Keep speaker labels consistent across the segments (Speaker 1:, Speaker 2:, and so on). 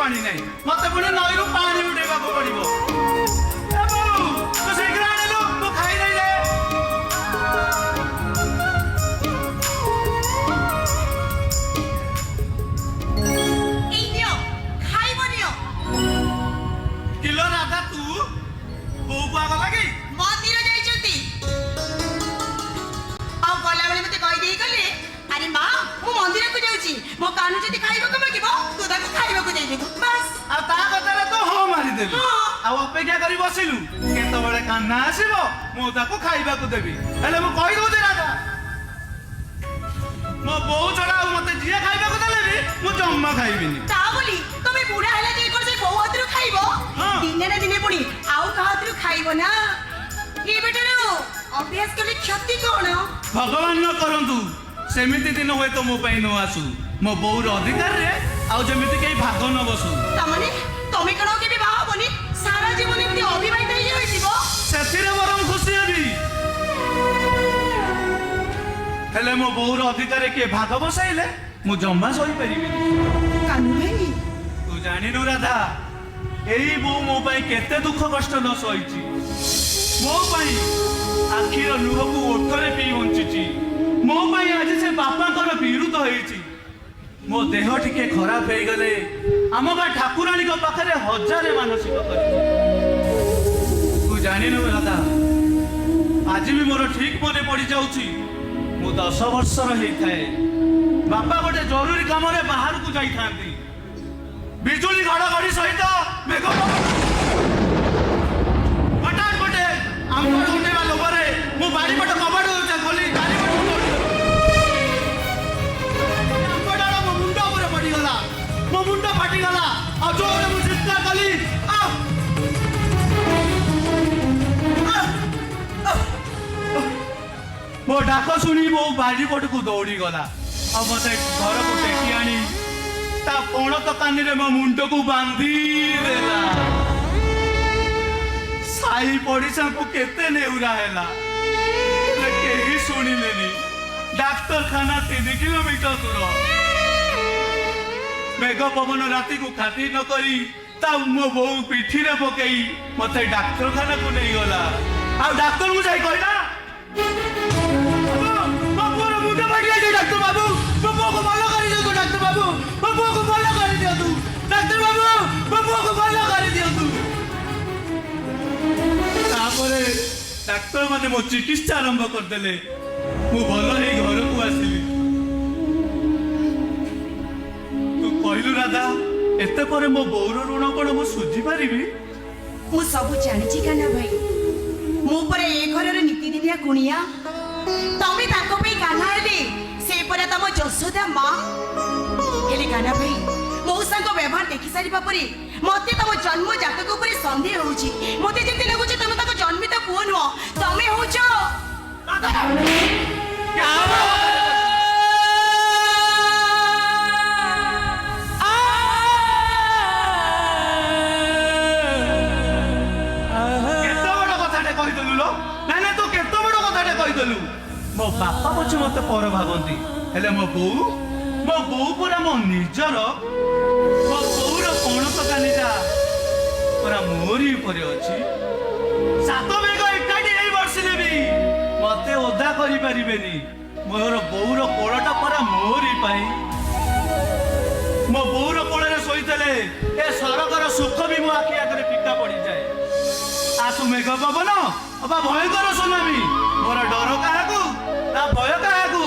Speaker 1: पानी नहीं मत पुणी नईरू पानी उठेगा पड़ो तो शीघ्र आणिलु तू खाई नहीं ले किलो राधा तू बो पाग लगी
Speaker 2: मंदिर जाइछंती आ गला बेले मते कहि देई गले अरे मां मु मंदिर को जाउची मो कानु जति खाइबो को मागिबो तू ताको खाइबो को देबो बस
Speaker 1: आ ता कथारे तो हो मारी देबी आ अपेक्षा करी बसिलु केतो बळे कान्ना आसीबो मु ताको खाइबा को देबी हेले मु कहि दउते राधा मो बो छडा मते जिया खाइबा को देले भी मु जम्मा खाइबिनी
Speaker 2: ता बोली तमे बुढा हैला जे कर से बो हातरु खाइबो दिने ना दिने पुणी आउ का हातरु खाइबो ना ये बेटरो अभ्यास कले क्षति कोन
Speaker 1: भगवान न करंतु सेमिति दिन होय तो मो पई न आसु मो बोर अधिकार रे आउ जेमिति केई भाग न बसु
Speaker 2: तमने तमे कनो के विवाह होबनी सारा जीवन एमती अविवाहित होई जाइबो
Speaker 1: सेथिरे बरम खुशी हेबी हेले मो बोर अधिकार के भाग बसाइले मु जम्मा सही परिबी
Speaker 2: कानु भाई
Speaker 1: तू जानि नु राधा एई बो मो पई केते दुख कष्ट न सहिची मो पई आखिर लुह को ओठरे पी वंचिची मो पई आज से बापा कर विरुद्ध होईची मो देह टिके खराब हो गले आम गा ठाकुराणी को पाखरे हजारे मानसिक कर तू जानि नु राधा आज भी मोर ठीक मने पड़ी जाउची मु 10 वर्षर हेई थाए बापा गोटे जरूरी काम रे बाहर को जाई थांती बिजुली घड़घड़ी सहित मेघ हठात गोटे आंबड़ उठेवा लोभरे मु बाड़ीपट कबाड़ खोली चारिपट आंबड़ार मो मुंड उपरे पड़गला मो मुंड फाटिगला आ जोरे मु चित्कार कली मो डाक शुणी मो बाड़ीपट को दौड़ी गला आ मते घर को टेकी आनी ता कोण तो कानी रे मो मुंड को बांधी देला साई पड़िसा को केते नेउरा हैला केही सुनिलेनी डाक्टर खाना 3 किलोमीटर दूर मेघ पवन राति को खाती न करी ता मो बो पिठी रे पकई मते डाक्टर खाना को नहीं गला आ डाक्टर को जाई कहला बाबू रे मुंड फाटी जाई डाक्टर बाबू बाबू को भलो करी दियो डाक्टर बाबू बाबू को भलो करी दियो तू डाक्टर बाबू बाबू को भलो करी दियो तू तापरे डाक्टर माने मो चिकित्सा आरंभ कर देले मु भलो हे घर को आसिली तू कहलु राधा एते परे मो बौर ऋण कोन मु सुझी पारिबी
Speaker 2: मु सब जानिची काना भाई मु परे ए घरर नीति दिनिया कुनिया तमे ताको पे काना हेले से परे तम जसोदा मां हेले काना भाई मौसा को व्यवहार देखि सारी बापरे मते तम जन्म जातक ऊपर संदेह होउची मते जेते लागुची तमे ताको जन्मित पुओ नुह तमे होउचो
Speaker 1: क्या मो बापा पछ मत पर भागंती हेले मो बो पूरा मो निजर मो बोर कोणस कानीटा पूरा मोरी ऊपर अछि सात बेग एकाडी एई वर्षले भी मते ओदा करि परिबेनी मोर बोर कोळटा पूरा मोरी पाई मो बोर कोळरे सोइतले ए सरकर सुख भी मो आखि आगरे फिका पड़ी जाए आसु मेघ पवन अबा भयंकर सुनामी मोर डर काहाकू ता भय काहाकू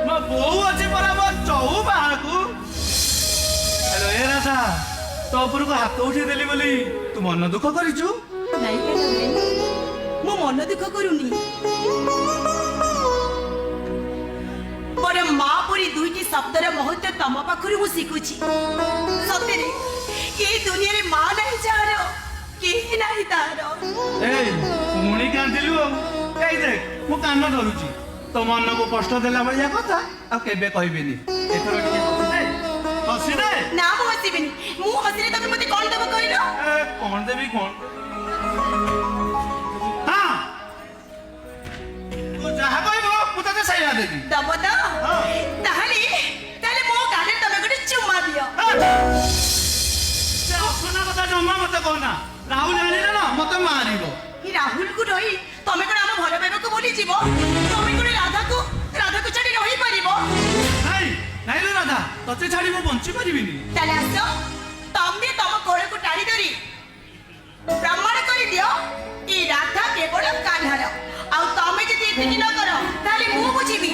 Speaker 1: मो बो अछि परा मो चौ बाहाकू हेलो ए राधा तो ऊपर को हाथ उठी देली बोली तू मन दुख करिछु
Speaker 2: नहीं काना भाई मो मन दुख करूनी पर मां पुरी दुईटी शब्दर महत्व तम पाखरु मु शिखुची सतेरे ये दुनिया रे मां नहीं जारो के नहीं तारो
Speaker 1: ए पुणी कांदिलु ए देख मो कान धरुची तो मन को कष्ट देला भलिया कथा आ केबे कहबिनी एथरो टिके हसी दे
Speaker 2: ना मु हसीबिनी मु हसीले तमे मते कोन देबो कहिलो
Speaker 1: ए कोन देबी कोन हां तू जहा कहबो मु तते सैया देबी
Speaker 2: दबो तो ताहले ताहले मो गाले तमे गोटे चुम्मा दियो
Speaker 1: से कहना राहुल जानिले ना मते मारिबो
Speaker 2: ई राहुल को रही तमे कोन हम भल पाइबा को बोली जीवो तमे कोन राधा को छाड़ी रही परिबो
Speaker 1: नहीं नहीं रे राधा तते छाड़ी मो बंची परिबिनी
Speaker 2: ताले आसो तमे तम कोळे को टाड़ी धरी प्रमाण करि दियो ई राधा केवल कान्हार आ तमे जदि एतिकी न करो ताले मु बुझिबी